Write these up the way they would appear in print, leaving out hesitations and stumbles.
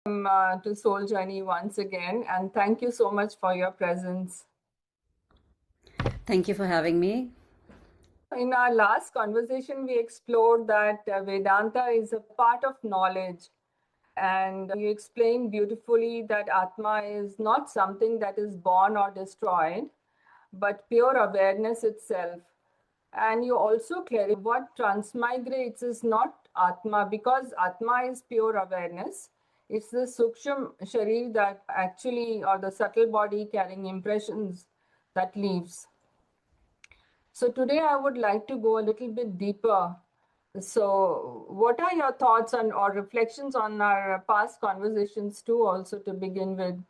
To Soul Journey once again, and thank you so much for your presence. Thank you for having me. In our last conversation, we explored that Vedanta is a part of knowledge, and you explained beautifully that Atma is not something that is born or destroyed, but pure awareness itself. And you also clarified what transmigrates is not Atma, because Atma is pure awareness. It's the Sukshma Sharir that actually, or the subtle body carrying impressions, that leaves. So today I would like to go a little bit deeper. So what are your thoughts on or reflections on our past conversations too, also to begin with?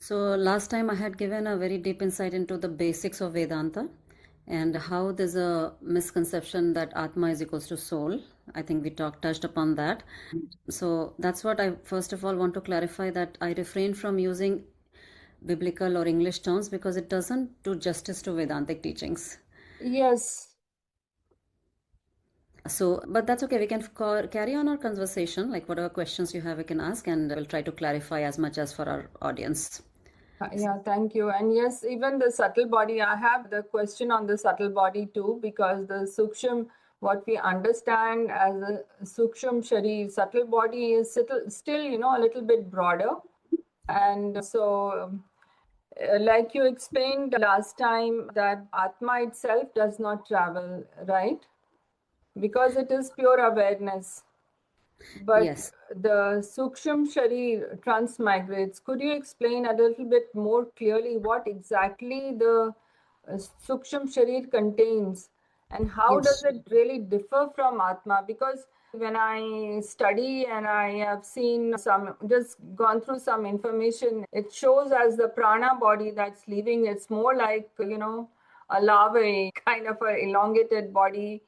So, last time I had given a very deep insight into the basics of Vedanta and how there's a misconception that Atma is equals to soul. I think we touched upon that. So, that's what I first of all want to clarify, that I refrain from using biblical or English terms because it doesn't do justice to Vedantic teachings. Yes. So, but that's okay. We can carry on our conversation, like whatever questions you have, we can ask, and we'll try to clarify as much as for our audience. Yeah, thank you. And yes, even the subtle body, I have the question on the subtle body too, because the Sukshma, what we understand as a Sukshma Sharir, subtle body is still, a little bit broader. And so, like you explained last time, that Atma itself does not travel, right? Because it is pure awareness. But Yes. the Sukshma Sharir transmigrates. Could you explain a little bit more clearly what exactly the Sukshma Sharir contains and how does Yes. it really differ from Atma? Because when I study and I have seen just gone through some information, it shows as the prana body that's leaving. It's more like, a larvae, kind of an elongated body,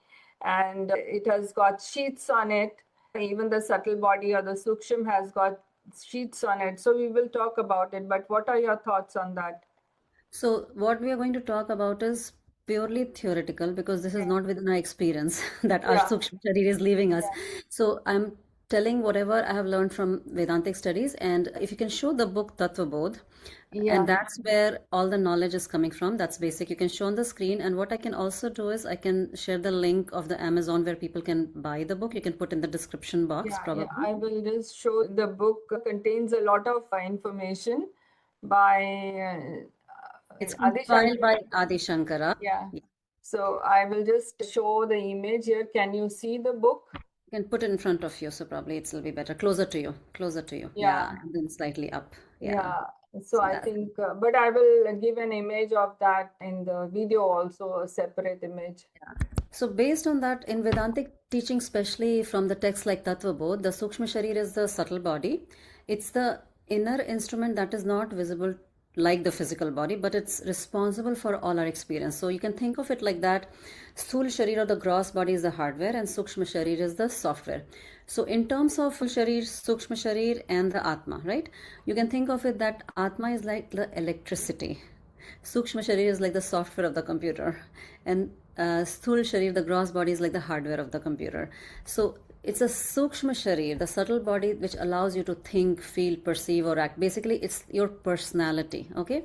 and it has got sheaths on it. Even the subtle body or the Sukshma has got sheaths on it. So we will talk about it. But what are your thoughts on that? So, what we are going to talk about is purely theoretical because this is not within our experience that our Yeah. Sukshma Sharir is leaving us. So, I'm telling whatever I have learned from Vedantic studies, and if you can show the book Tattva Bodh, and Yeah. that's where all the knowledge is coming from. That's basic. You can show on the screen, and what I can also do is I can share the link of the Amazon where people can buy the book. You can put in the description box, Yeah. probably. I will just show the book contains a lot of information by It's Adi compiled Shankar. by Adi Shankara. Yeah. So I will just show the image here. Can you see the book? You can put it in front of you, so probably it'll be better. Closer to you. Closer to you. Yeah. Yeah, and then slightly up. Yeah. Yeah. So So I that. think, but I will give an image of that in the video also, a separate image. So based on that, in Vedantic teaching, especially from the texts like Tattva Bodh, the Sukshma Sharir is the subtle body. It's the inner instrument that is not visible like the physical body, but it's responsible for all our experience. So you can think of it like that. Sthul Sharir or the gross body is the hardware and Sukshma Sharir is the software. So in terms of Sharir, Sukshma Sharir and the Atma, right? You can think of it that Atma is like the electricity. Sukshma Sharir is like the software of the computer, and Sthul Sharir, the gross body, is like the hardware of the computer. So it's a Sukshma Sharir, the subtle body, which allows you to think, feel, perceive, or act. Basically, it's your personality, okay?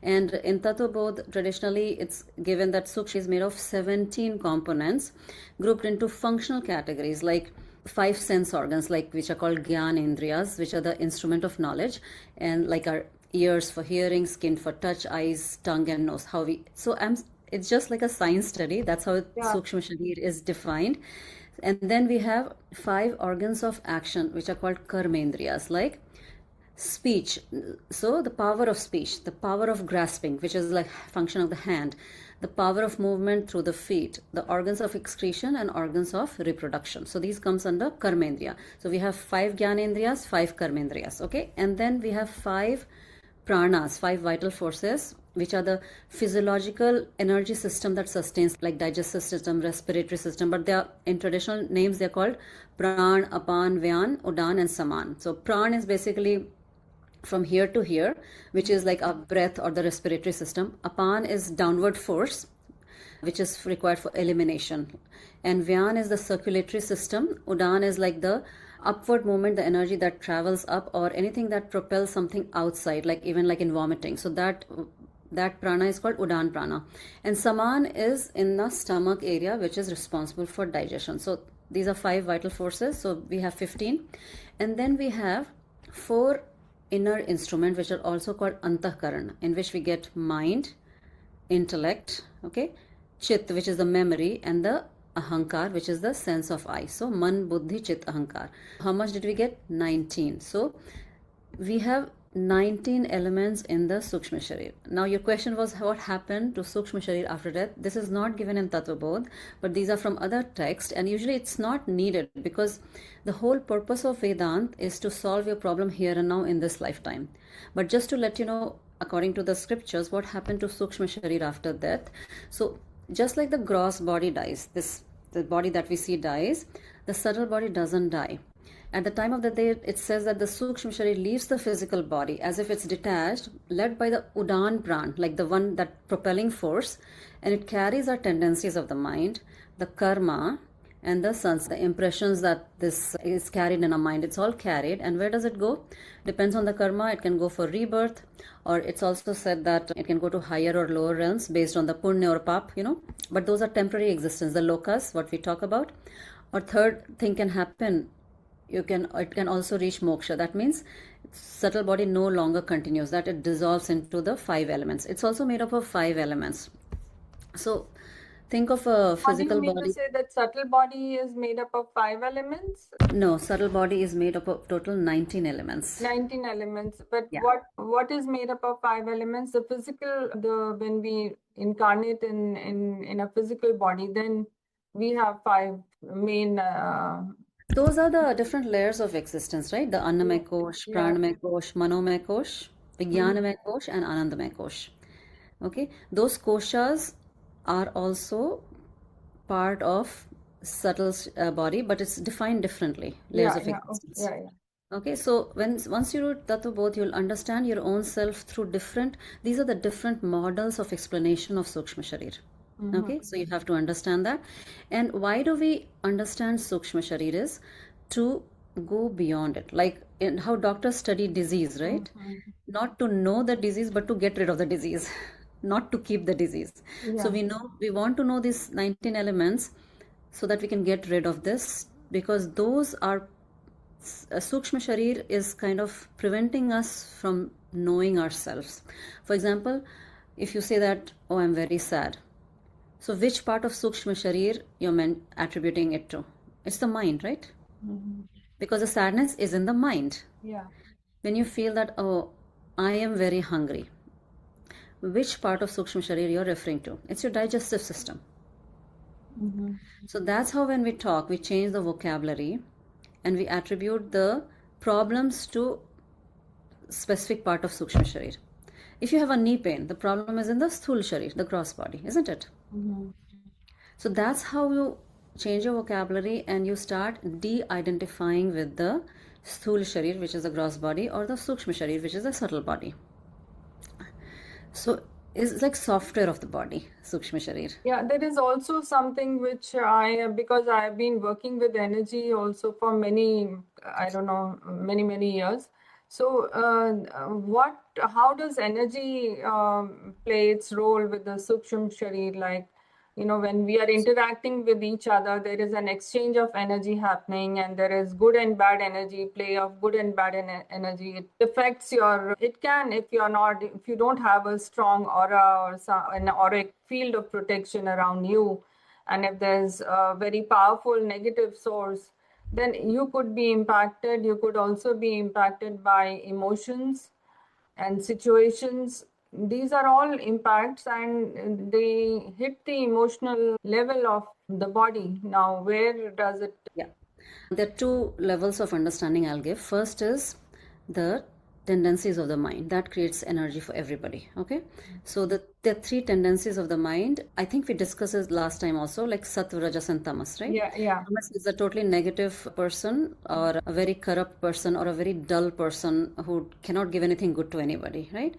And in Tattva Bodh, traditionally, it's given that Sukshma is made of 17 components grouped into functional categories like five sense organs, like which are called Gyan Indriyas, which are the instrument of knowledge, and like our ears for hearing, skin for touch, eyes, tongue, and nose. How we so I'm. It's just like a science study. That's how Yeah. Sukshma Sharir is defined. And then we have five organs of action, which are called Karm Indriyas, like speech. So the power of speech, the power of grasping, which is like function of the hand, the power of movement through the feet, the organs of excretion and organs of reproduction. So these comes under karmendriya. So we have five gyanendriyas, five karmendriyas, okay? And then we have five pranas, five vital forces, which are the physiological energy system that sustains, like digestive system, respiratory system, but they are in traditional names they're called pran, apan, vyan, udan, and saman. So pran is basically from here to here, which is like a breath or the respiratory system. Apan is downward force, which is required for elimination. And Vyan is the circulatory system. Udan is like the upward movement, the energy that travels up, or anything that propels something outside, like even like in vomiting. So that prana is called Udan prana. And Saman is in the stomach area, which is responsible for digestion. So these are 5 vital forces. So we have 15. And then we have 4 inner instruments, which are also called Antahkaran, in which we get mind, intellect, okay, Chit, which is the memory, and the Ahankar, which is the sense of I. So Man, Buddhi, Chit, Ahankar. How much did we get? 19. So we have 19 elements in the Sukshma Sharir. Now your question was what happened to Sukshma Sharir after death. This is not given in Tattva Bodh, but these are from other texts, and usually it's not needed because the whole purpose of Vedanta is to solve your problem here and now in this lifetime. But just to let you know, according to the scriptures, what happened to Sukshma Sharir after death. So just like the gross body dies, the body that we see dies, the subtle body doesn't die. At the time of the day, it says that the Sukshma Sharir leaves the physical body as if it's detached, led by the Udan Pran, like the one that propelling force, and it carries our tendencies of the mind, the karma, and the sense, the impressions that this is carried in our mind. It's all carried. And where does it go? Depends on the karma. It can go for rebirth, or it's also said that it can go to higher or lower realms based on the punya or pap, But those are temporary existence, the lokas, what we talk about. Or third thing can happen, it can also reach moksha. That means subtle body no longer continues, that it dissolves into the 5 elements. It's also made up of 5 elements. So think of a physical body. You mean body. to say that subtle body is made up of 5 elements? No, subtle body is made up of total 19 elements. 19 elements. But Yeah. what is made up of 5 elements? The physical, when we incarnate in a physical body, then we have 5 main. Those are the different layers of existence, right? The Annamay Kosh, Pranamay Kosh, Manomay Kosh, Vijnanamay Kosh, and Anandamay Kosh. Okay, those koshas are also part of subtle body, but it's defined differently. Layers of existence. Okay, so once you do Tattva Bodh, you'll understand your own self through these are the different models of explanation of Sukshma Sharir. Okay, so you have to understand that. And why do we understand Sukshma Sharir is to go beyond it. Like in how doctors study disease, right? Not to know the disease, but to get rid of the disease, not to keep the disease. So we want to know these 19 elements so that we can get rid of this, because those are Sukshma Sharir is kind of preventing us from knowing ourselves. For example, if you say that, oh, I'm very sad. So which part of Sukshma Sharir you're attributing it to? It's the mind, right? Because the sadness is in the mind. Yeah. When you feel that, oh, I am very hungry, which part of Sukshma Sharir you're referring to? It's your digestive system. So that's how when we talk, we change the vocabulary and we attribute the problems to specific part of Sukshma Sharir. If you have a knee pain, the problem is in the Sthul Sharir, the gross body, isn't it? So that's how you change your vocabulary and you start de-identifying with the Sthul Sharir, which is the gross body, or the Sukshma Sharir, which is the subtle body. So it's like software of the body, Sukshma Sharir. Yeah, there is also something which because I have been working with energy also for many years. So how does energy play its role with the Sukshma Sharir? Like, when we are interacting with each other, there is an exchange of energy happening, and there is good and bad energy, play of good and bad energy. It affects if you don't have a strong aura or an auric field of protection around you, and if there's a very powerful negative source, then you could be impacted. You could also be impacted by emotions and situations. These are all impacts, and they hit the emotional level of the body. Now, where does it? Yeah. There are 2 levels of understanding I'll give. First is the tendencies of the mind. That creates energy for everybody. Okay. So there are 3 tendencies of the mind. I think we discussed this last time also, like Sattva, Rajas, and Tamas, right? Yeah. Tamas is a totally negative person, or a very corrupt person, or a very dull person who cannot give anything good to anybody, right?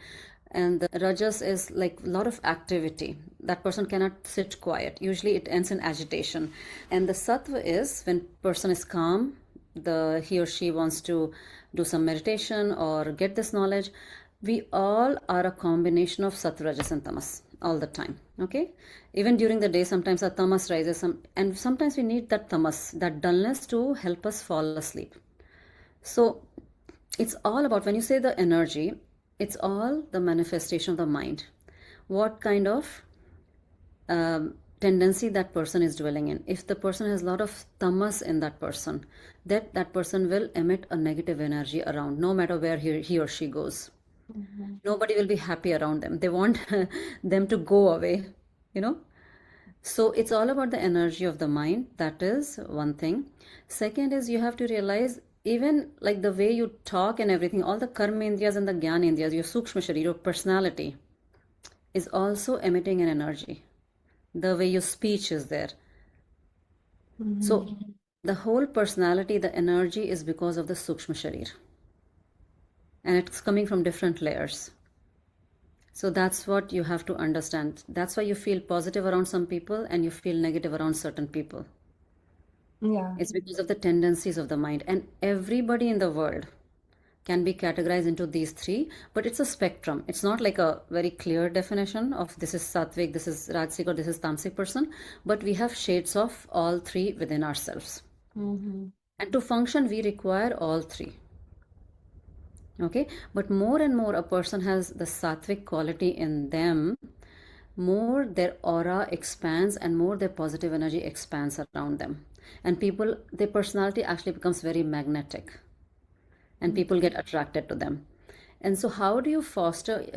And the Rajas is like a lot of activity. That person cannot sit quiet. Usually it ends in agitation. And the Sattva is when person is calm, he or she wants to do some meditation or get this knowledge. We all are a combination of sattva, rajas, and tamas all the time. Okay, even during the day, sometimes our tamas rises, and sometimes we need that tamas, that dullness, to help us fall asleep. So it's all about, when you say the energy, it's all the manifestation of the mind. What kind of tendency that person is dwelling in. If the person has a lot of tamas in that person, that person will emit a negative energy around, no matter where he or she goes. Nobody will be happy around them. They want them to go away, you know. So it's all about the energy of the mind. That is one thing. Second is, you have to realize, even like the way you talk and everything, all the Karm Indriyas and the Gyan Indriyas, your Sukshma Sharir, your personality, is also emitting an energy. The way your speech is there. So the whole personality, the energy, is because of the Sukshma Sharir. And it's coming from different layers. So that's what you have to understand. That's why you feel positive around some people and you feel negative around certain people. Yeah. It's because of the tendencies of the mind. And everybody in the world can be categorized into these three, but it's a spectrum. It's not like a very clear definition of this is sattvic, this is rajasic, or this is tamasic person, but we have shades of all three within ourselves. And to function, we require all three. Okay, but more and more a person has the sattvic quality in them, more their aura expands and more their positive energy expands around them. And people, their personality actually becomes very magnetic. And people get attracted to them. And so how do you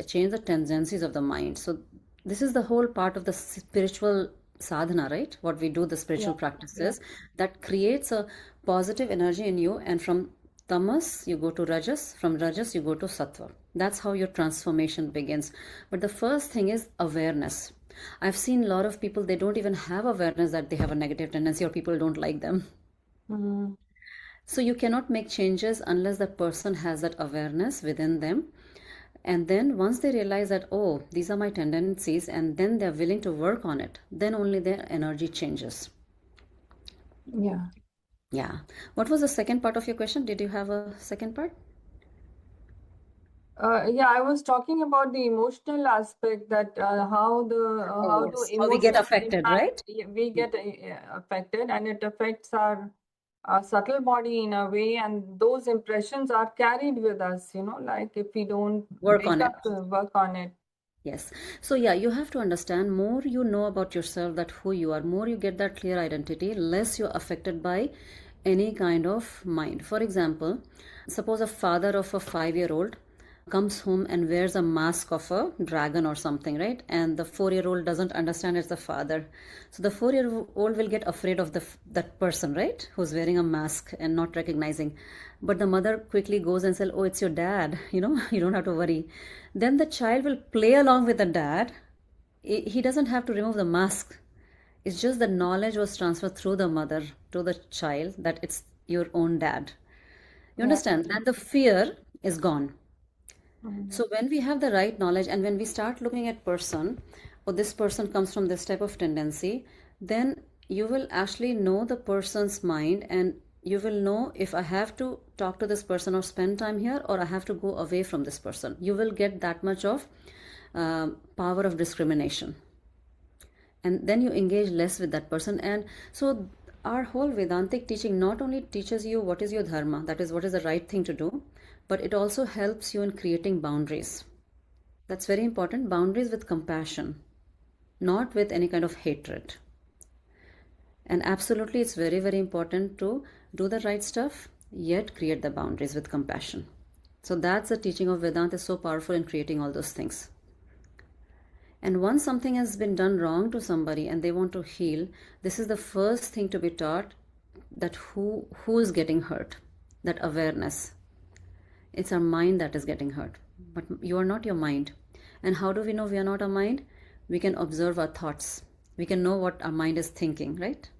change the tendencies of the mind? So this is the whole part of the spiritual sadhana, right? What we do, the spiritual practices, that creates a positive energy in you. And from tamas, you go to rajas. From rajas, you go to sattva. That's how your transformation begins. But the first thing is awareness. I've seen a lot of people, they don't even have awareness that they have a negative tendency or people don't like them. So you cannot make changes unless the person has that awareness within them. And then once they realize that, oh, these are my tendencies, and then they're willing to work on it, then only their energy changes. Yeah. Yeah. What was the second part of your question? Did you have a second part? Yeah, I was talking about the emotional aspect, that how Oh, do how we get emotions affected, impact, right? we get affected, and it affects our subtle body in a way, and those impressions are carried with us, like if we don't Work wake on it. up to work on it. Yes. So yeah, you have to understand, more you know about yourself, that who you are, more you get that clear identity, less you're affected by any kind of mind. For example, suppose a father of a 5-year-old comes home and wears a mask of a dragon or something, right? And the 4-year-old doesn't understand it's the father. So the 4-year-old will get afraid of that person, right? Who's wearing a mask and not recognizing. But the mother quickly goes and says, oh, it's your dad, you don't have to worry. Then the child will play along with the dad. He doesn't have to remove the mask. It's just the knowledge was transferred through the mother to the child that it's your own dad. You understand? And the fear is gone. So when we have the right knowledge and when we start looking at person, or this person comes from this type of tendency, then you will actually know the person's mind, and you will know if I have to talk to this person or spend time here, or I have to go away from this person. You will get that much of power of discrimination. And then you engage less with that person. And so our whole Vedantic teaching not only teaches you what is your dharma, that is what is the right thing to do, but it also helps you in creating boundaries. That's very important. Boundaries with compassion, not with any kind of hatred. And absolutely, it's very, very important to do the right stuff, yet create the boundaries with compassion. So that's the teaching of Vedanta, is so powerful in creating all those things. And once something has been done wrong to somebody and they want to heal, this is the first thing to be taught, that who is getting hurt, that awareness. It's our mind that is getting hurt, but you are not your mind. And how do we know we are not our mind? We can observe our thoughts. We can know what our mind is thinking, right?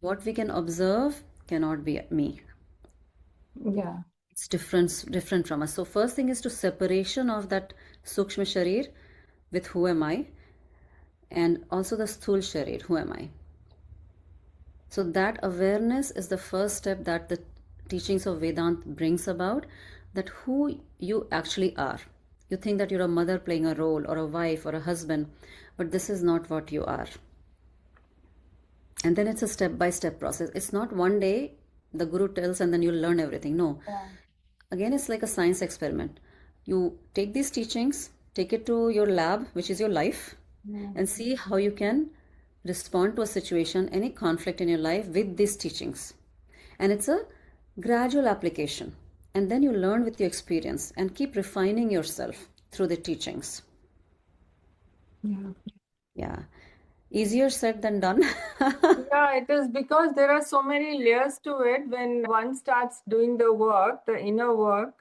What we can observe cannot be me. Yeah. It's different from us. So first thing is to separation of that Sukshma Sharir with who am I, and also the Sthul Sharir, who am I. So that awareness is the first step that the teachings of Vedanta brings about, that who you actually are. You think that you're a mother playing a role, or a wife, or a husband, but this is not what you are. And then it's a step by step process. It's not one day the guru tells and then you'll learn everything. No. Yeah. Again, it's like a science experiment. You take these teachings, take it to your lab, which is your life, and see how you can respond to a situation, any conflict in your life with these teachings. And it's a gradual application. And then you learn with your experience and keep refining yourself through the teachings. Yeah. Yeah. Easier said than done. Yeah, it is, because there are so many layers to it when one starts doing the work, the inner work.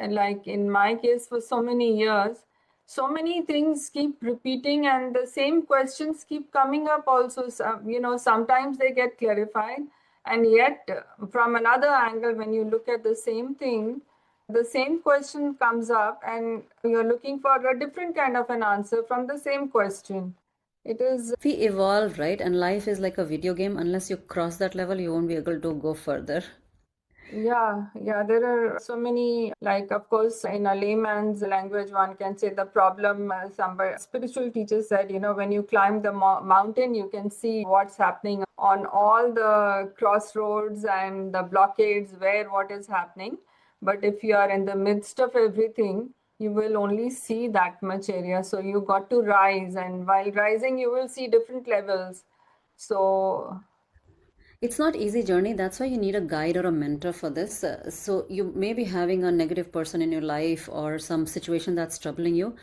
Like in my case, for so many years, so many things keep repeating and the same questions keep coming up also. Sometimes they get clarified, and yet from another angle, when you look at the same thing, the same question comes up and you're looking for a different kind of an answer from the same question. It is. We evolve, right? And life is like a video game. Unless you cross that level, you won't be able to go further. Yeah, there are so many, like, of course, in a layman's language, one can say the problem. Some spiritual teachers said, when you climb the mountain, you can see what's happening on all the crossroads and the blockades where what is happening. But if you are in the midst of everything, you will only see that much area. So you got to rise, and while rising, you will see different levels. So It's not easy journey. That's why you need a guide or a mentor for this. So you may be having a negative person in your life or some situation that's troubling you.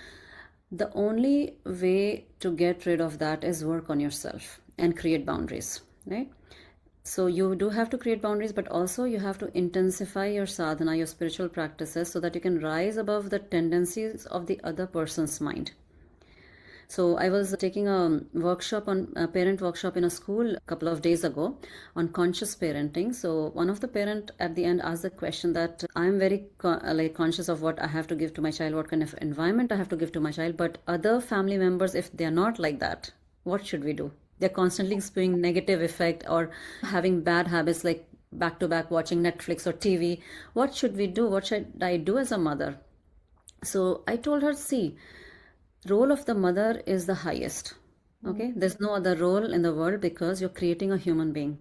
The only way to get rid of that is work on yourself and create boundaries, right? So you do have to create boundaries, but also you have to intensify your sadhana, your spiritual practices, so that you can rise above the tendencies of the other person's mind. So I was taking a parent workshop in a school a couple of days ago on conscious parenting. So one of the parent at the end asked the question that I'm very conscious of what I have to give to my child, what kind of environment I have to give to my child, but other family members, if they're not like that, what should we do? They're constantly spewing negative effect or having bad habits like back to back watching Netflix or TV. What should we do? What should I do as a mother? So I told her, see, role of the mother is the highest. Okay, there's no other role in the world because you're creating a human being.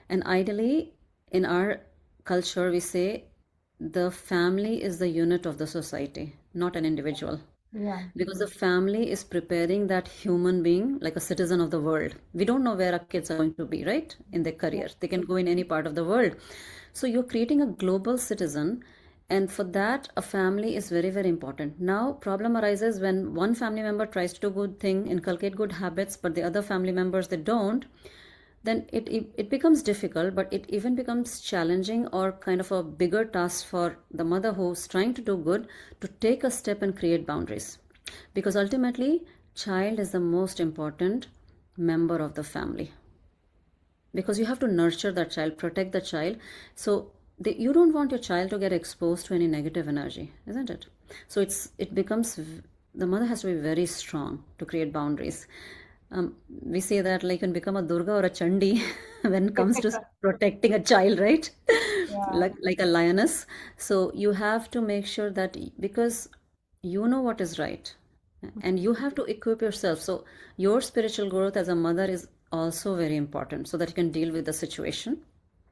And ideally, in our culture, we say the family is the unit of the society, not an individual. yeah. Because the family is preparing that human being like a citizen of the world. We don't know where our kids are going to be, right? In their career. They can go in any part of the world. So you're creating a global citizen. And for that, a family is very, very important. Now, problem arises when one family member tries to do good thing, inculcate good habits, but the other family members, they don't. Then it becomes difficult, but it even becomes challenging or kind of a bigger task for the mother who's trying to do good to take a step and create boundaries. Because ultimately, child is the most important member of the family. Because you have to nurture that child, protect the child. So you don't want your child to get exposed to any negative energy, isn't it? So it becomes, the mother has to be very strong to create boundaries. We say that like you can become a Durga or a Chandi when it comes to protecting a child, right? Yeah. Like a lioness. So you have to make sure that because you know what is right, and you have to equip yourself. So your spiritual growth as a mother is also very important so that you can deal with the situation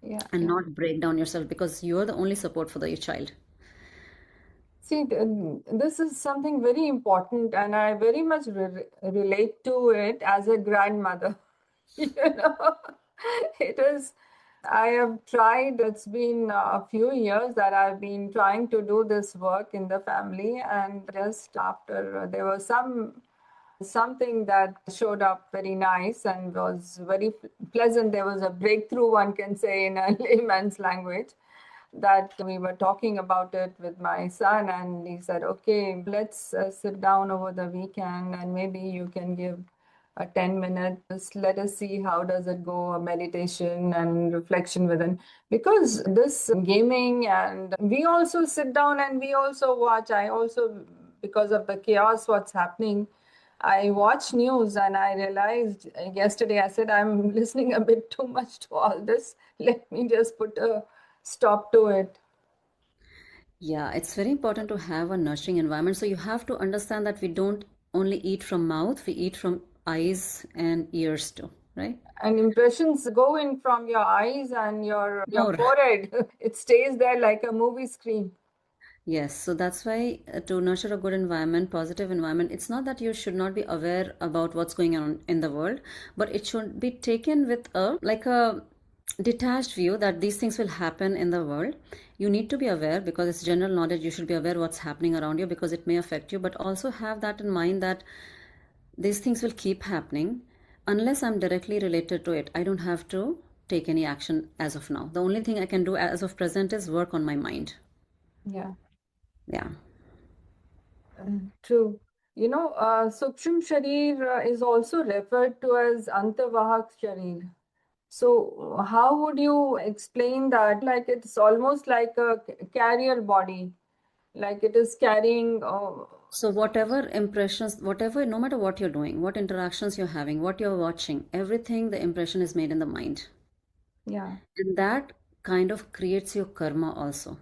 Yeah. and not break down yourself because you're the only support for your child. See, this is something very important, and I very much relate to it as a grandmother. You know, it is. I have tried, it's been a few years that I've been trying to do this work in the family, and just after there was something that showed up very nice and was very pleasant. There was a breakthrough, one can say, in a layman's language, that we were talking about it with my son, and he said, okay, let's sit down over the weekend and maybe you can give a 10 minutes, let us see how does it go, a meditation and reflection within, because this gaming, and we also sit down and we also watch. I also, because of the chaos what's happening, I watch news, and I realized yesterday, I said, I'm listening a bit too much to all this. Let me just put a stop to it. Yeah, it's very important to have a nurturing environment. So you have to understand that we don't only eat from mouth, we eat from eyes and ears too, right? And impressions go in from your eyes and your More. forehead. It stays there like a movie screen. Yes, so that's why to nurture a good environment, positive environment, it's not that you should not be aware about what's going on in the world, but it should be taken with a detached view that these things will happen in the world. You need to be aware because it's general knowledge. You should be aware what's happening around you because it may affect you, but also have that in mind that these things will keep happening unless I'm directly related to it. I don't have to take any action as of now. The only thing I can do as of present is work on my mind. Yeah. Yeah. True. Sukshma Sharir is also referred to as Antavahak Sharir. So, how would you explain that? Like it's almost like a carrier body, like it is carrying. So whatever impressions, whatever, no matter what you're doing, what interactions you're having, what you're watching, everything, the impression is made in the mind. Yeah. And that kind of creates your karma also.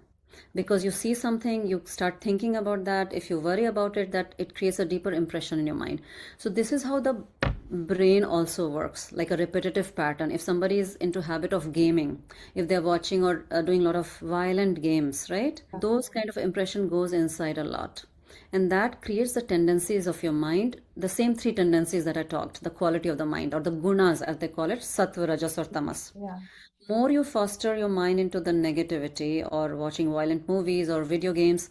Because you see something, you start thinking about that. If you worry about it, that it creates a deeper impression in your mind. So this is how the brain also works, like a repetitive pattern. If somebody is into habit of gaming, if they're watching or doing a lot of violent games, right? Those kind of impression goes inside a lot. And that creates the tendencies of your mind, the same three tendencies that I talked, the quality of the mind or the gunas as they call it, sattva, rajas or tamas. Yeah. More you foster your mind into the negativity or watching violent movies or video games,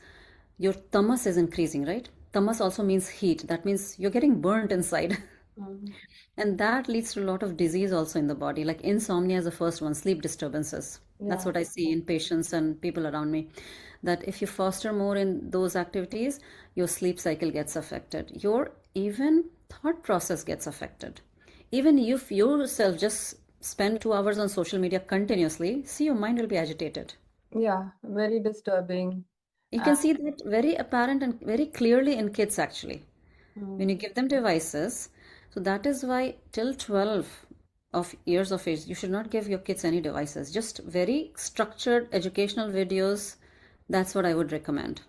your tamas is increasing, right? Tamas also means heat. That means you're getting burnt inside. Mm. And that leads to a lot of disease also in the body. Like insomnia is the first one, sleep disturbances. That's Yeah. what I see in patients and people around me. That if you foster more in those activities, your sleep cycle gets affected. Your even thought process gets affected. Even if you yourself just spend 2 hours on social media continuously, see your mind will be agitated. Yeah. Very disturbing. You can see that very apparent and very clearly in kids actually. When Mm. you give them devices, so that is why till 12 of years of age, you should not give your kids any devices. Just very structured educational videos. That's what I would recommend.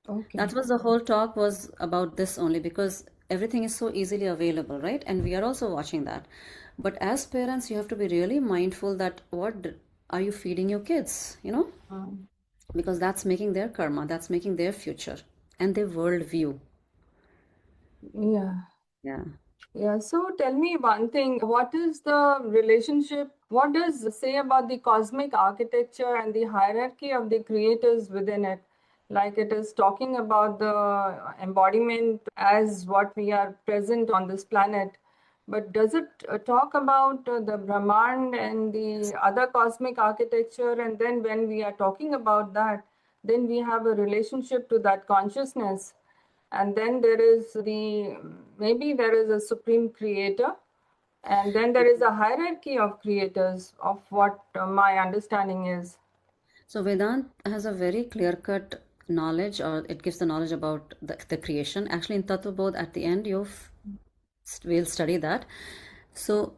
Okay. That was the whole talk was about this only because everything is so easily available, right? And we are also watching that. But as parents, you have to be really mindful that are you feeding your kids, Mm. because that's making their karma, that's making their future and their worldview. Yeah. Yeah. Yeah, so tell me one thing. What is the relationship? What does it say about the cosmic architecture and the hierarchy of the creators within it? Like it is talking about the embodiment as what we are present on this planet. But does it talk about the Brahman and the other cosmic architecture? And then when we are talking about that, then we have a relationship to that consciousness. And then there is maybe there is a supreme creator, and then there is a hierarchy of creators, of what my understanding is. So Vedant has a very clear-cut knowledge, or it gives the knowledge about the creation. Actually, in Tattva Bodh, at the end, we'll study that. So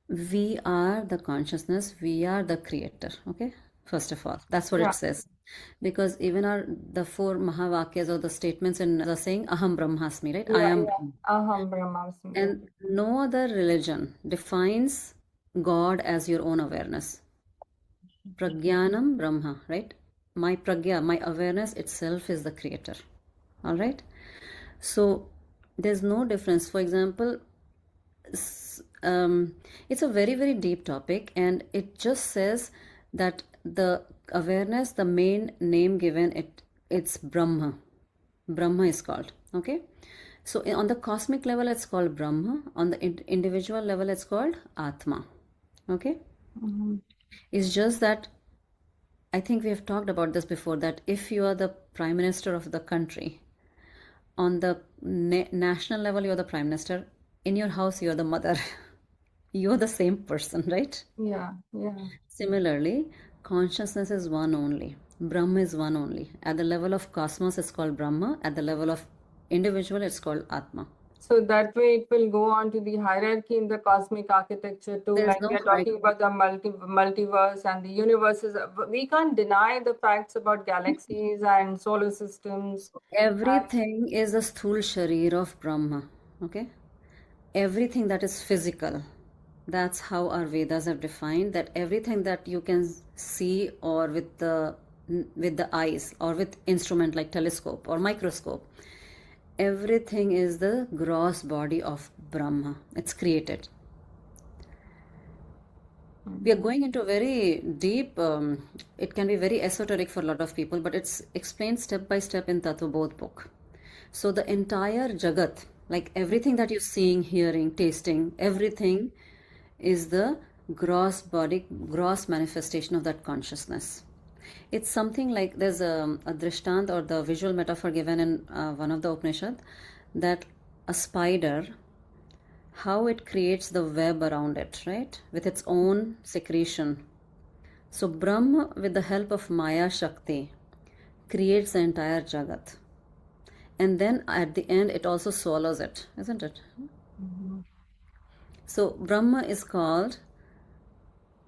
we are the consciousness, we are the creator. Okay, first of all, that's what Yeah, it says. Because even the four Mahavakyas or the statements in the saying Aham Brahmasmi, right? I yeah, am yeah. Brahma. Aham Brahmasmi. Yeah. And no other religion defines God as your own awareness. Pragyanam Brahma, right? My pragya, my awareness itself is the creator. All right. So there's no difference. For example, it's a very, very deep topic, and it just says that the awareness, the main name given, it's Brahma. Brahma is called. Okay. So on the cosmic level, it's called Brahma. On the individual level, it's called Atma. Okay. Mhm. It's just that I think we have talked about this before that if you are the prime minister of the country, on the national level, you're the prime minister. In your house, you're the mother. You're the same person, right? Yeah, yeah. Similarly, consciousness is one only. Brahma is one only. At the level of cosmos, it's called Brahma. At the level of individual, it's called Atma. So that way it will go on to the hierarchy in the cosmic architecture too. There's Like no we are talking about the multiverse and the universes. We can't deny the facts about galaxies and solar systems. everything is a sthul sharir of Brahma. Okay? Everything that is physical. That's how our Vedas have defined that everything that you can see or with the eyes or with instrument like telescope or microscope, everything is the gross body of Brahma. It's created. We are going into very deep, it can be very esoteric for a lot of people, but it's explained step by step in Tattva Bodh book. So the entire Jagat, like everything that you're seeing, hearing, tasting, everything is the gross body, gross manifestation of that consciousness. It's something like there's a drishtant or the visual metaphor given in one of the Upanishad that a spider, how it creates the web around it, right? With its own secretion. So Brahma, with the help of Maya Shakti, creates the entire Jagat. And then at the end, it also swallows it, isn't it? So Brahma is called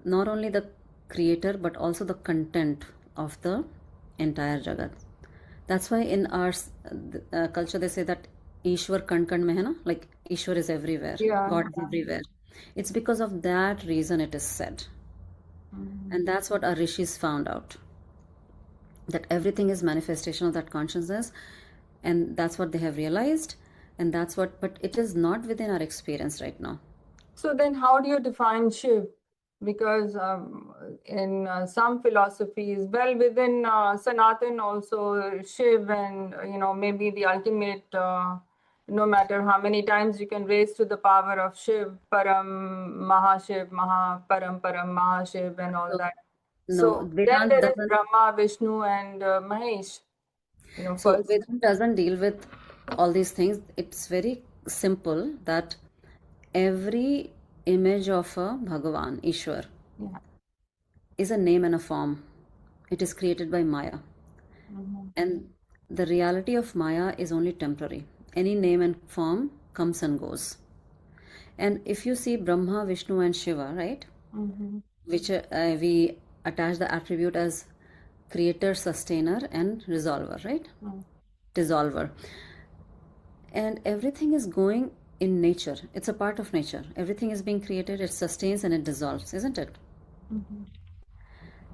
not only the creator, but also the content of the entire Jagat. That's why in our culture, they say that Ishwar kan mein hai na? Like Ishwar is everywhere. Yeah. God is everywhere. It's because of that reason it is said. And that's what our rishis found out. That everything is manifestation of that consciousness. And that's what they have realized. And that's what, but it is not within our experience right now. So then how do you define Shiv? Because in some philosophies, well, within Sanatan also, Shiv and, maybe the ultimate, no matter how many times you can raise to the power of Shiv, Param, Mahashiv, Param, Mahashiv and all So, that. no, So then Vedanta there is doesn't. Brahma, Vishnu and Mahesh. So First. Vedanta doesn't deal with all these things. It's very simple that every image of a Bhagavan, Ishwar, Yeah. is a name and a form. It is created by Maya. And the reality of Maya is only temporary. Any name and form comes and goes. And if you see Brahma, Vishnu, and Shiva, right, which we attach the attribute as creator, sustainer, and resolver, right? Dissolver. And everything is going in nature. It's a part of nature. Everything is being created, it sustains and it dissolves, isn't it?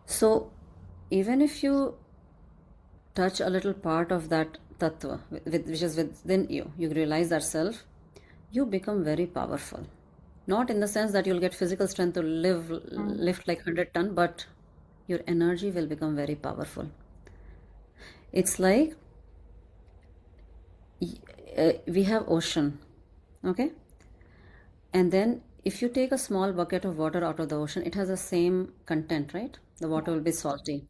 So even if you touch a little part of that tattva, which is within you, you realize that self, you become very powerful. Not in the sense that you'll get physical strength to lift like 100 ton, but your energy will become very powerful. It's like we have ocean, okay? And then if you take a small bucket of water out of the ocean, it has the same content, right? The water will be salty.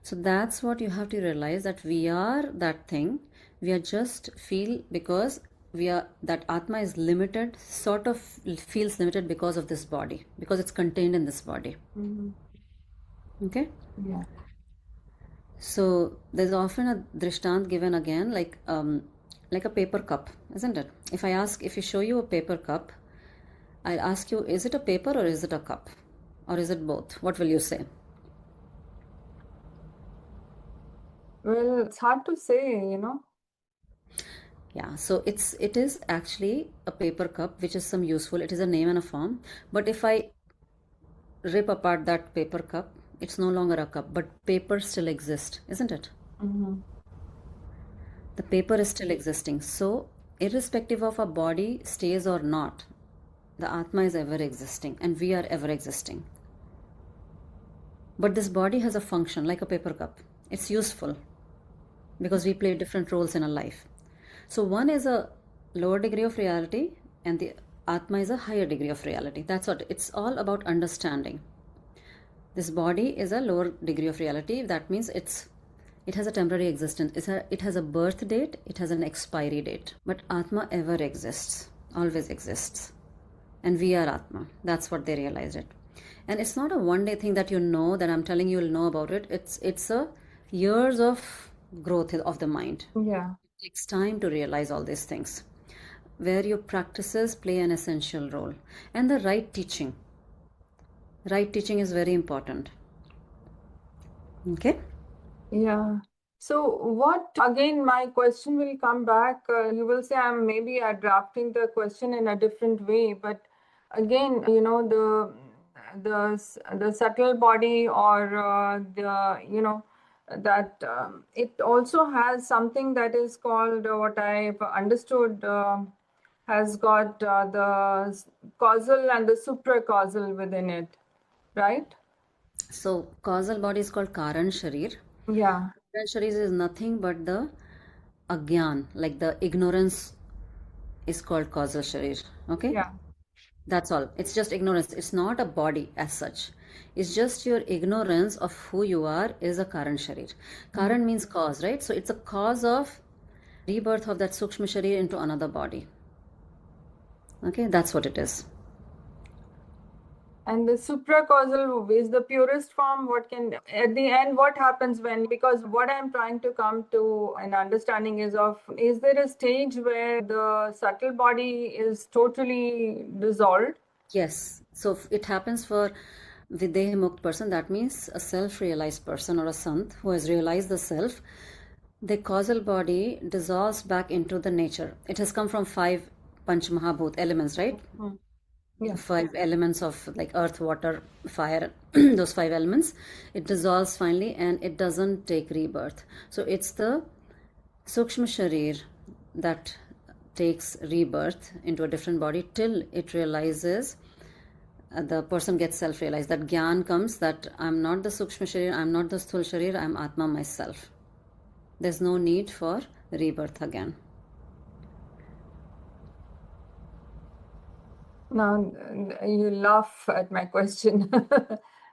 So that's what you have to realize, that we are that thing. We are just feel because we are, that Atma is limited, sort of feels limited because of this body, because it's contained in this body. Okay? Yeah. So there's often a drishtant given again, like a paper cup, isn't it? If you show you a paper cup, I'll ask you, is it a paper or is it a cup? Or is it both? What will you say? Well, it's hard to say, Yeah, so it is actually a paper cup, which is some useful. It is a name and a form. But if I rip apart that paper cup, it's no longer a cup, but paper still exists, isn't it? The paper is still existing. So irrespective of our body stays or not, the Atma is ever existing and we are ever existing. But this body has a function like a paper cup. It's useful because we play different roles in our life. So one is a lower degree of reality and the Atma is a higher degree of reality. That's what it's all about, understanding. This body is a lower degree of reality. That means it has a temporary existence. It has a birth date, it has an expiry date. But Atma ever exists, always exists. And we are Atma. That's what they realized it. And it's not a one-day thing that that I'm telling you will know about it. It's a years of growth of the mind. Yeah. It takes time to realize all these things. where your practices play an essential role. And the right teaching. Right teaching is very important. Okay? Yeah. So what, again, my question will come back. You will say I'm maybe drafting the question in a different way, but again, the subtle body, or that it also has something that is called, what I've understood, has got the causal and the supracausal within it, right? So causal body is called Karan Sharir. Yeah. Karan Sharir is nothing but the agyan, like the ignorance is called causal Sharir. Okay? Yeah. That's all. It's just ignorance. It's not a body as such. It's just your ignorance of who you are is a Karan Sharir. Karan means cause, right? So it's a cause of rebirth of that Sukshma Sharir into another body. Okay, that's what it is. And the supracausal is the purest form. What can, at the end, what happens when, because what I'm trying to come to an understanding is there a stage where the subtle body is totally dissolved? Yes. So it happens for Videha Mukt person. That means a self-realized person or a sant who has realized the self. The causal body dissolves back into the nature. It has come from 5 Panch Mahabhut elements, right? Yeah. 5 elements of like earth, water, fire, those 5 elements. It dissolves finally and it doesn't take rebirth. So it's the Sukshma Sharir that takes rebirth into a different body till it realizes, the person gets self-realized, that Gyan comes, that I'm not the Sukshma Sharir, I'm not the Sthul Sharir, I'm Atma myself. There's no need for rebirth again. Now, you laugh at my question.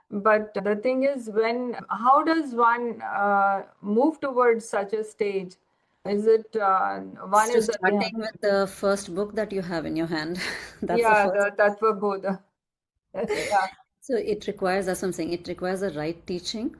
But the thing is, how does one move towards such a stage? Is it one So is starting with the first book that you have in your hand, that's the yeah, first. the Tattva Bodha. Yeah. So it requires, that's what I'm saying, it requires the right teaching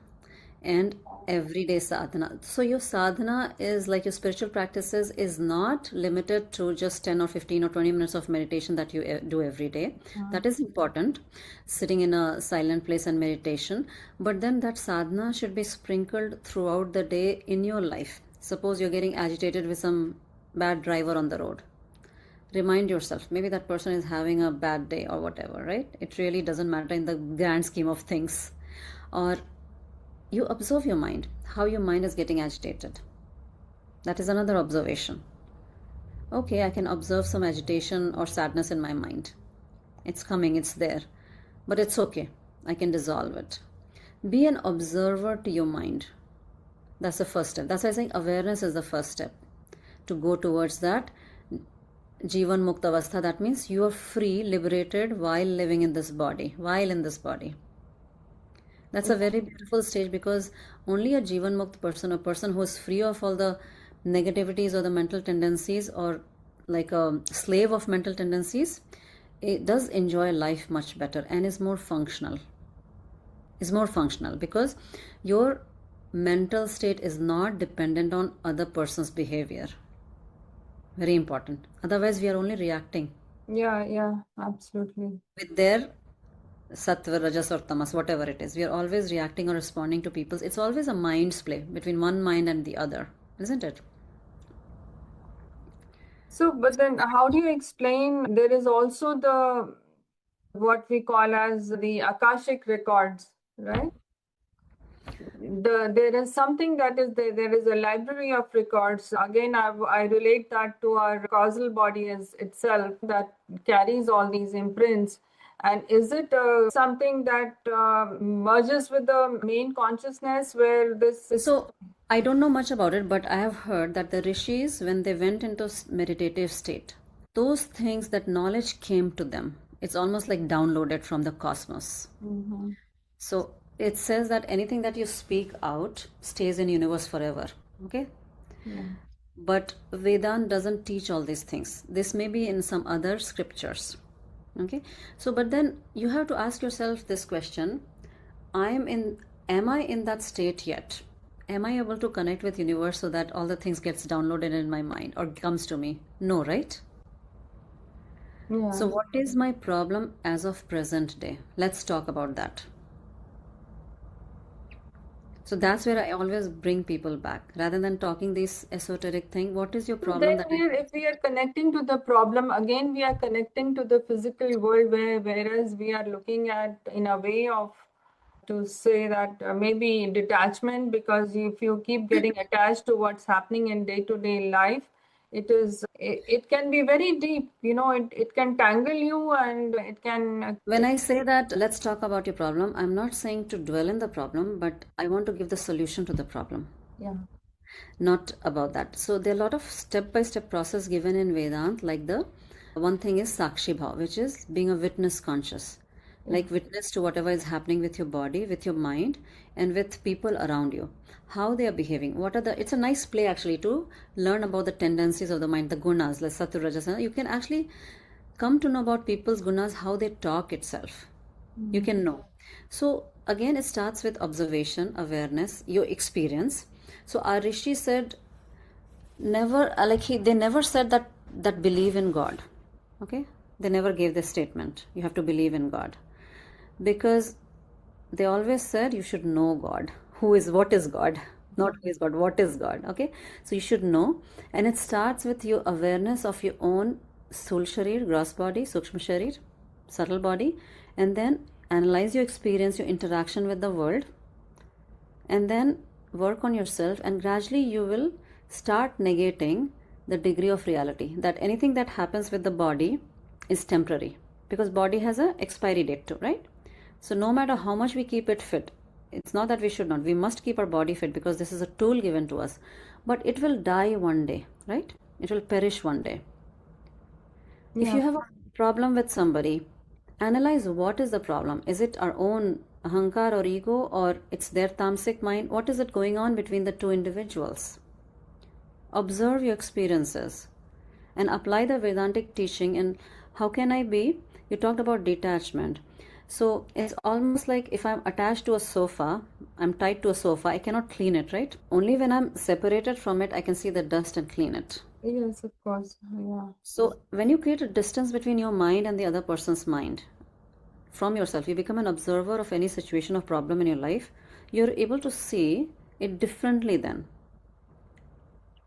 and everyday sadhana. So your sadhana is like your spiritual practices is not limited to just 10 or 15 or 20 minutes of meditation that you do every day. That is important, sitting in a silent place and meditation. But then that sadhana should be sprinkled throughout the day in your life. Suppose you're getting agitated with some bad driver on the road. Remind yourself, maybe that person is having a bad day or whatever, right? It really doesn't matter in the grand scheme of things. Or you observe your mind, how your mind is getting agitated. That is another observation. Okay, I can observe some agitation or sadness in my mind. It's coming, it's there. But it's okay. I can dissolve it. Be an observer to your mind. That's the first step. That's why I'm saying awareness is the first step to go towards that Jivan Mukta Avastha. That means you are free, liberated while living in this body, That's a very beautiful stage, because only a Jivan Mukt person, a person who is free of all the negativities or the mental tendencies, or like a slave of mental tendencies, it does enjoy life much better and is more functional. Because your mental state is not dependent on other person's behavior. Very important. Otherwise, we are only reacting. Yeah, absolutely. With their sattva, rajas or tamas, whatever it is. We are always reacting or responding to people. It's always a mind's play between one mind and the other, isn't it? So, but then how do you explain, there is also what we call as the Akashic records, right? There is something that is there is a library of records. Again, I relate that to our causal body as itself that carries all these imprints. And is it something that merges with the main consciousness where this is? So I don't know much about it, but I have heard that the rishis, when they went into meditative state, those things, that knowledge came to them. It's almost like downloaded from the cosmos. Mm-hmm. So it says that anything that you speak out stays in universe forever. Okay? Yeah. But Vedanta doesn't teach all these things. This may be in some other scriptures. Okay? So, but then you have to ask yourself this question. Am I in that state yet? Am I able to connect with universe so that all the things gets downloaded in my mind or comes to me? No, right? Yeah. So, what is my problem as of present day? Let's talk about that. So that's where I always bring people back rather than talking this esoteric thing. What is your So problem then that I if we are connecting to the problem, again, we are connecting to the physical world whereas we are looking at in a way of to say that maybe detachment, because if you keep getting attached to what's happening in day-to-day life, it can be very deep, it can tangle you and it can when I say that let's talk about your problem, I'm not saying to dwell in the problem, but I want to give the solution to the problem. yeah. Not about that. So there are a lot of step-by-step process given in Vedant, like the one thing is Sakshi Bhav, which is being a witness conscious, Yeah. like witness to whatever is happening with your body, with your mind, and with people around you, how they are behaving. What are the? It's a nice play actually to learn about the tendencies of the mind, the gunas, like Sattva, Rajas. You can actually come to know about people's gunas, how they talk itself. You can know. So again, it starts with observation, awareness, your experience. So our Rishi said, never they never said that believe in God. Okay, they never gave this statement. You have to believe in God, because they always said you should know God. What is God? Not who is God. What is God? Okay, so you should know, and it starts with your awareness of your own soul sharir, gross body, Sukshma Sharir, subtle body, and then analyze your experience, your interaction with the world, and then work on yourself, and gradually you will start negating the degree of reality that anything that happens with the body is temporary, because body has a expiry date too, right? So no matter how much we keep it fit, it's not that we should not, we must keep our body fit because this is a tool given to us, but it will die one day, right? It will perish one day. If Yeah. you have a problem with somebody, analyze what is the problem. Is it our own ahankar or ego, or it's their tamasic mind? What is it going on between the two individuals? Observe your experiences and apply the Vedantic teaching. And how can I be? You talked about detachment. So it's almost like if I'm attached to a sofa, I'm tied to a sofa, I cannot clean it, right? Only when I'm separated from it, I can see the dust and clean it. Yes, of course. Yeah. So when you create a distance between your mind and the other person's mind, from yourself, you become an observer of any situation or problem in your life, you're able to see it differently then.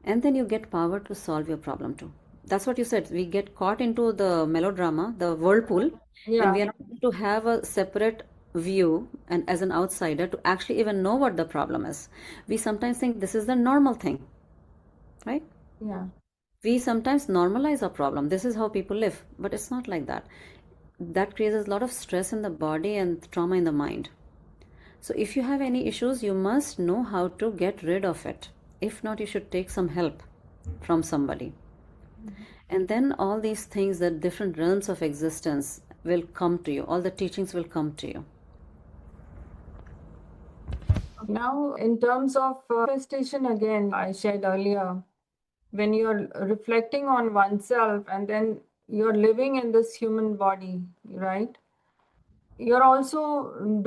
And then you get power to solve your problem too. That's what you said. We get caught into the melodrama, the whirlpool, and Yeah. we are not able to have a separate view and as an outsider to actually even know what the problem is. We sometimes think this is the normal thing, right? Yeah. We sometimes normalize our problem. This is how people live, but it's not like that. That creates a lot of stress in the body and trauma in the mind. So if you have any issues, you must know how to get rid of it. If not, you should take some help from somebody. And then all these things, the different realms of existence will come to you. All the teachings will come to you. Now, in terms of manifestation, again, I shared earlier, when you're reflecting on oneself and then you're living in this human body, right? You're also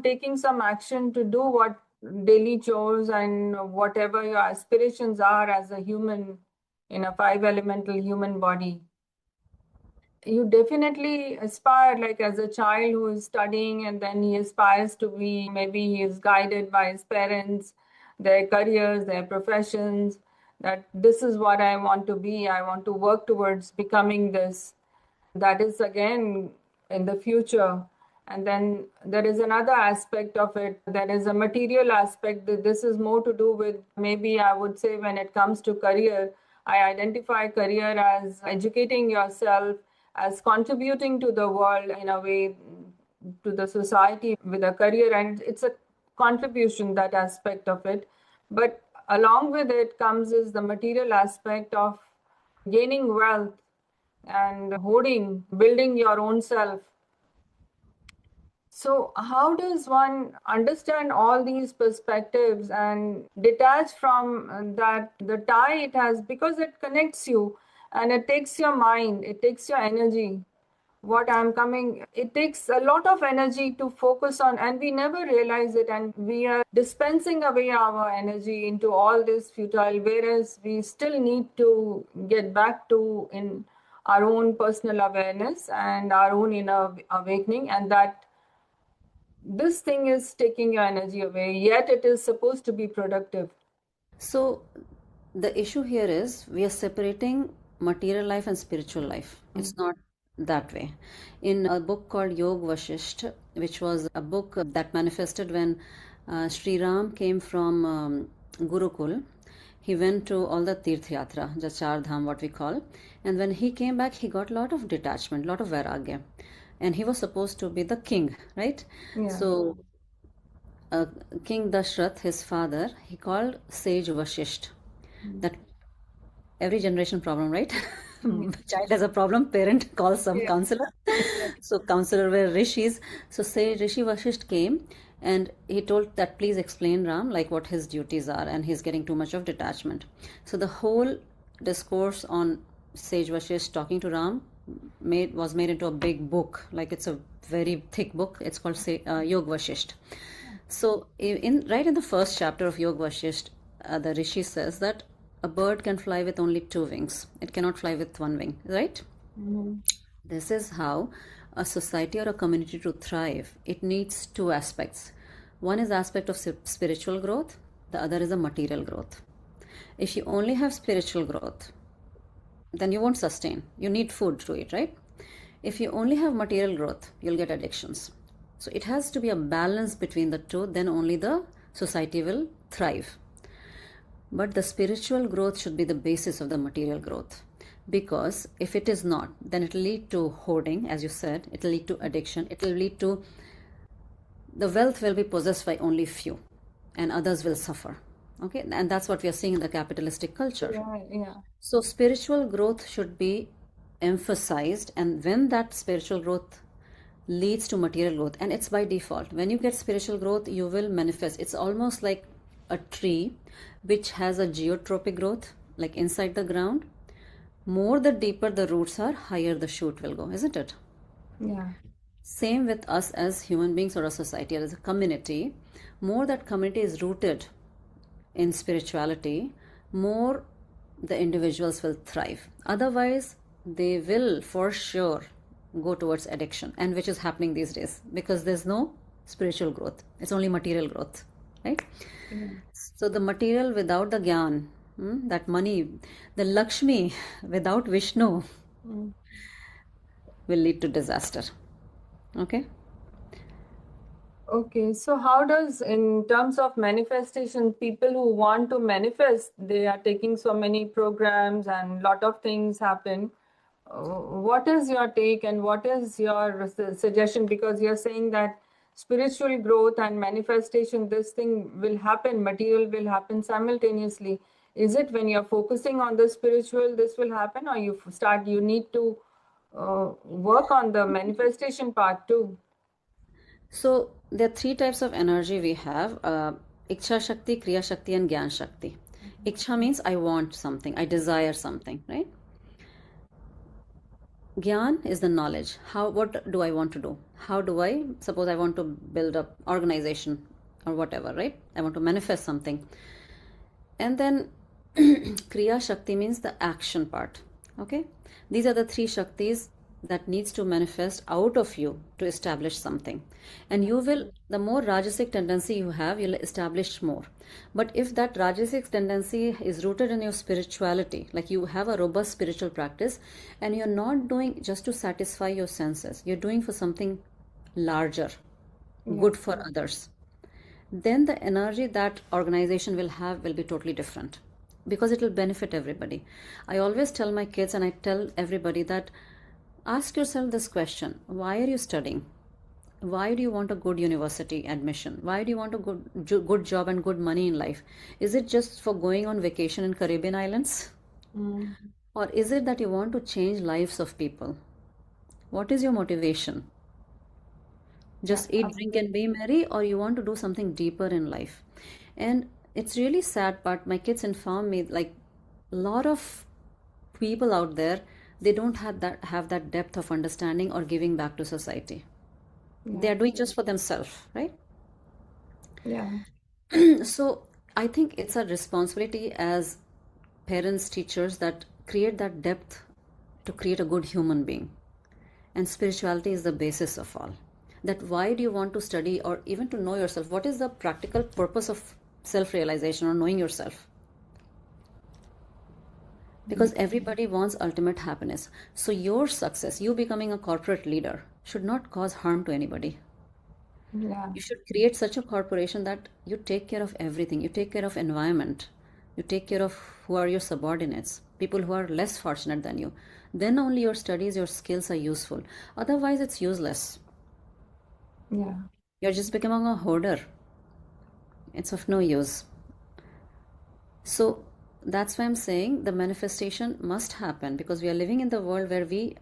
taking some action to do what daily chores and whatever your aspirations are as a human in a five elemental human body. You definitely aspire, like as a child who is studying and then he aspires to be, maybe he is guided by his parents, their careers, their professions, that this is what I want to be, I want to work towards becoming this. That is again in the future. And then there is another aspect of it, there is a material aspect, that this is more to do with, maybe I would say, when it comes to career, I identify career as educating yourself, as contributing to the world in a way, to the society with a career, and it's a contribution, that aspect of it. But along with it comes is the material aspect of gaining wealth and hoarding, building your own self. So, how does one understand all these perspectives and detach from that, the tie it has, because it connects you and it takes your mind, it takes your energy. It takes a lot of energy to focus on, and we never realize it, and we are dispensing away our energy into all this futile, whereas we still need to get back to in our own personal awareness and our own inner awakening, and that this thing is taking your energy away, yet it is supposed to be productive. So the issue here is we are separating material life and spiritual life. It's not that way. In a book called Yog Vashisht, which was a book that manifested when Sri Ram came from Gurukul, he went to all the Tirth Yatra, the Char Dham, what we call. And when he came back, he got a lot of detachment, lot of vairagya. And he was supposed to be the king, right? Yeah. So uh, King Dashrath, his father, he called sage Vashisht. That every generation problem, right? Child has a problem, parent calls some counselor. So counselor were rishis. So say Rishi Vashisht came and he told that please explain Ram like what his duties are, and he's getting too much of detachment. So the whole discourse on sage Vashisht talking to Ram was made into a big book, like it's a very thick book. It's called Yog Vashisht. So right in the first chapter of Yog Vashisht, the Rishi says that a bird can fly with only two wings. It cannot fly with one wing, right? This is how a society or a community to thrive. It needs two aspects. One is the aspect of spiritual growth. The other is the material growth. If you only have spiritual growth, then you won't sustain. You need food to eat, right? If you only have material growth, you'll get addictions. So it has to be a balance between the two, then only the society will thrive. But the spiritual growth should be the basis of the material growth. Because if it is not, then it will lead to hoarding, as you said, it will lead to addiction, it will lead to the wealth will be possessed by only few and others will suffer. Okay, and that's what we are seeing in the capitalistic culture. Yeah. So spiritual growth should be emphasized, and when that spiritual growth leads to material growth, and it's by default, when you get spiritual growth you will manifest. It's almost like a tree which has a geotropic growth, like inside the ground. More the deeper the roots are, higher the shoot will go, isn't it? Yeah. Same with us as human beings or a society or as a community. More that community is rooted in spirituality, more the individuals will thrive. Otherwise, they will for sure go towards addiction, and which is happening these days because there's no spiritual growth. It's only material growth, right? So the material without the Gyan, that money, the Lakshmi without Vishnu will lead to disaster. Okay? Okay, so how does, in terms of manifestation, people who want to manifest, they are taking so many programs and lot of things happen. What is your take and what is your suggestion? Because you're saying that spiritual growth and manifestation, this thing will happen, material will happen simultaneously. Is it when you're focusing on the spiritual, this will happen, or you need to work on the manifestation part too? So there are three types of energy we have: Iksha Shakti, Kriya Shakti, and Gyan Shakti. Iksha means I want something, I desire something, right? Gyan is the knowledge. What do I want to do? How do I, suppose I want to build up organization or whatever, right? I want to manifest something. And then Kriya Shakti means the action part. Okay? These are the three Shaktis that needs to manifest out of you to establish something. And you will, the more Rajasic tendency you have, you'll establish more. But if that Rajasic tendency is rooted in your spirituality, like you have a robust spiritual practice and you're not doing just to satisfy your senses, you're doing for something larger, good for others, then the energy that organization will have will be totally different because it will benefit everybody. I always tell my kids and I tell everybody that ask yourself this question: why are you studying? Why do you want a good university admission? Why do you want a good job and good money in life? Is it just for going on vacation in Caribbean islands? Or is it that you want to change lives of people? What is your motivation? Just eat, drink, and be merry, or you want to do something deeper in life? And it's really sad, but my kids inform me like a lot of people out there, they don't have that depth of understanding or giving back to society. They are doing just for themselves, right? Yeah. So I think it's a responsibility as parents, teachers, that create that depth to create a good human being. And spirituality is the basis of all. That why do you want to study or even to know yourself? What is the practical purpose of self-realization or knowing yourself? Because everybody wants ultimate happiness. So your success, you becoming a corporate leader, should not cause harm to anybody. Yeah. You should create such a corporation that you take care of everything. You take care of environment. You take care of who are your subordinates, people who are less fortunate than you. Then only your studies, your skills are useful. Otherwise, it's useless. Yeah. You're just becoming a hoarder. It's of no use. So that's why I'm saying the manifestation must happen, because we are living in the world where we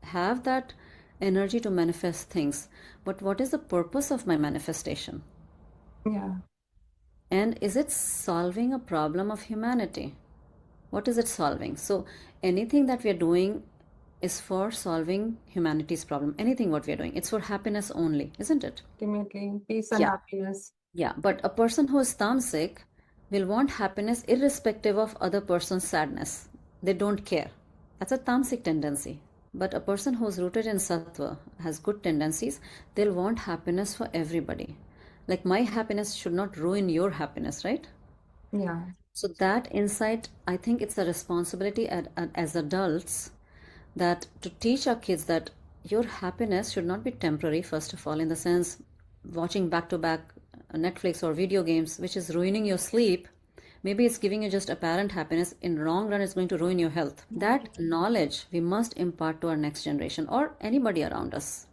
have that energy to manifest things. But what is the purpose of my manifestation? Yeah. And is it solving a problem of humanity? What is it solving? So anything that we are doing is for solving humanity's problem. Anything what we are doing, it's for happiness only, isn't it? Ultimately, peace and Yeah. happiness. Yeah, but a person who is tamasic will want happiness irrespective of other person's sadness. They don't care. That's a tamasic tendency. But a person who's rooted in sattva, has good tendencies, they'll want happiness for everybody. Like my happiness should not ruin your happiness, right? Yeah. So that insight, I think it's a responsibility as adults, that to teach our kids that your happiness should not be temporary, first of all, in the sense watching back to back Netflix or video games, which is ruining your sleep. Maybe it's giving you just apparent happiness. In long run, it's going to ruin your health. That knowledge we must impart to our next generation or anybody around us.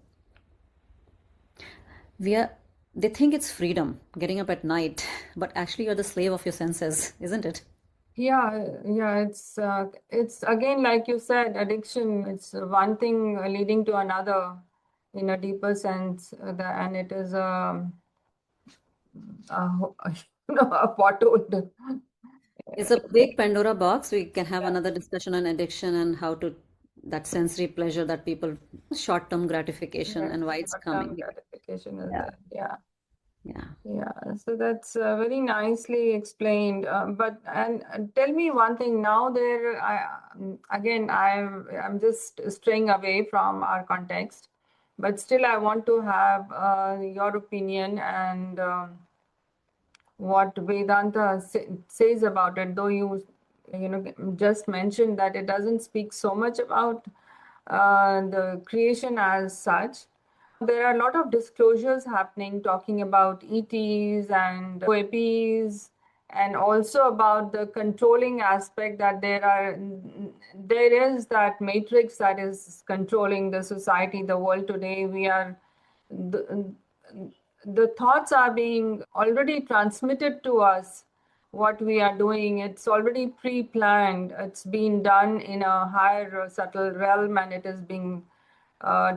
We are, they think it's freedom, getting up at night, but actually you're the slave of your senses, isn't it? Yeah, yeah, it's again like you said, addiction. It's one thing leading to another in a deeper sense, and it is a a pothole. It's a big Pandora box. We can have another discussion on addiction and how to, that sensory pleasure that people, short-term gratification and why it's Short-term coming. gratification is Yeah, there. Yeah. yeah. Yeah, so that's very nicely explained. But tell me one thing now. Again, I'm just straying away from our context, but still I want to have your opinion and what Vedanta says about it. Though you just mentioned that it doesn't speak so much about the creation as such. There are a lot of disclosures happening talking about ETs and OAPs, and also about the controlling aspect, that there is that matrix that is controlling the society, the world today. The, the thoughts are being already transmitted to us. What we are doing, it's already pre-planned. It's been done in a higher subtle realm, and it is being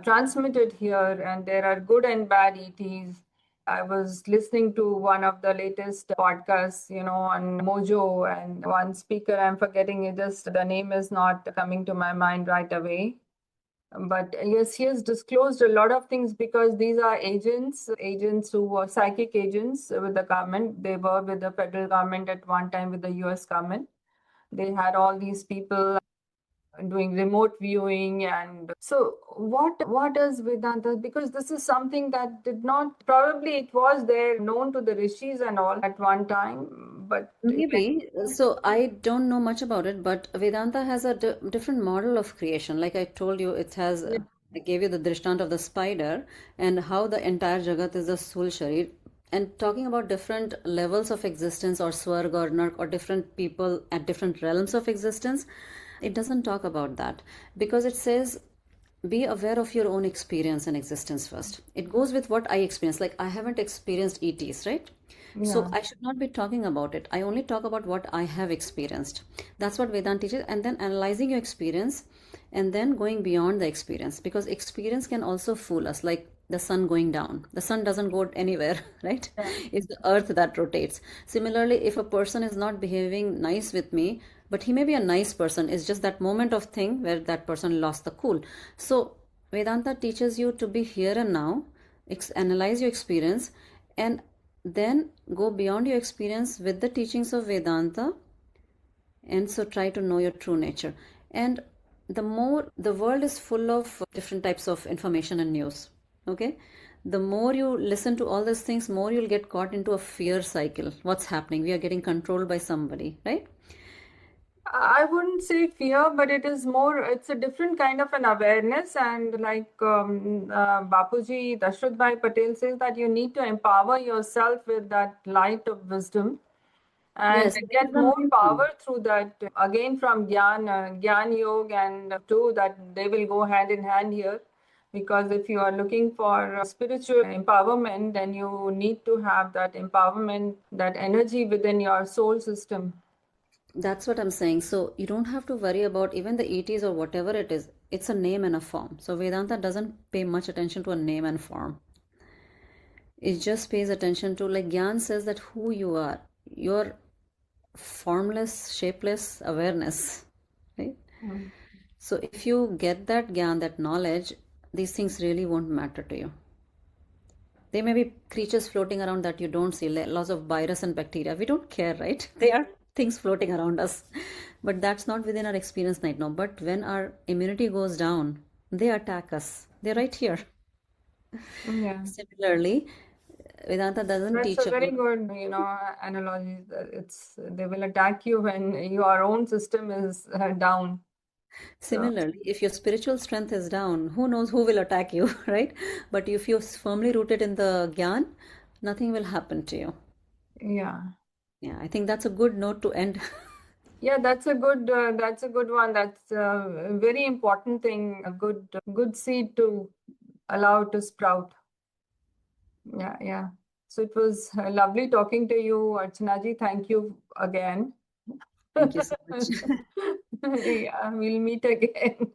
transmitted here, and there are good and bad ETs. I was listening to one of the latest podcasts, on Mojo, and one speaker, I'm forgetting it, just the name is not coming to my mind right away. But yes, he has disclosed a lot of things, because these are agents who were psychic agents with the government. They were with the federal government at one time, with the US government. They had all these people doing remote viewing. And so what is Vedanta? Because this is something that did not, probably it was there known to the rishis and all at one time, but Maybe. So I don't know much about it, but Vedanta has a different model of creation. Like I told you, it has, I gave you the drishtant of the spider and how the entire Jagat is the Soul Sharir. And talking about different levels of existence or Swarg or Nark or different people at different realms of existence, it doesn't talk about that because it says be aware of your own experience and existence first. It goes with what I experienced. Like I haven't experienced ETs, right? So yeah, I should not be talking about it. I only talk about what I have experienced. That's what Vedanta teaches. And then analyzing your experience and then going beyond the experience, because experience can also fool us, like the sun going down. The sun doesn't go anywhere, right? yeah, It's the earth that rotates. Similarly, if a person is not behaving nice with me, but he may be a nice person, it's just that moment of thing where that person lost the cool. So Vedanta teaches you to be here and now, analyze your experience, and then go beyond your experience with the teachings of Vedanta, and so try to know your true nature. And the more the world is full of different types of information and news. Okay, the more you listen to all these things, more you'll get caught into a fear cycle. What's happening? We are getting controlled by somebody, right? I wouldn't say fear, but it is more, it's a different kind of an awareness. And like Bapuji Dashrath Bhai Patel says, that you need to empower yourself with that light of wisdom and Yes, this is get the more main thing. power through that. Again, from Gyan Yoga and two, that they will go hand in hand here. Because if you are looking for spiritual empowerment, then you need to have that empowerment, that energy within your soul system. That's what I'm saying. So you don't have to worry about even the ETs or whatever it is. It's a name and a form. So Vedanta doesn't pay much attention to a name and form. It just pays attention to, like Gyan says, that who you are. You're formless, shapeless awareness, right? Mm. So if you get that Gyan, that knowledge, these things really won't matter to you. There may be creatures floating around that you don't see, lots of virus and bacteria. We don't care, right? They are things floating around us. But that's not within our experience right now. But when our immunity goes down, they attack us. They're right here. Yeah. Similarly, Vedanta doesn't That's a teach very about. good, analogy. They will attack you when your own system is down. So Similarly, if your spiritual strength is down, who knows who will attack you, right? But if you're firmly rooted in the Gyan, nothing will happen to you. yeah, Yeah, I think that's a good note to end. yeah, that's a good one. That's a very important thing. A good seed to allow to sprout. Yeah, yeah. So it was lovely talking to you, Archana ji. Thank you again. Thank you so much. Yeah, we'll meet again.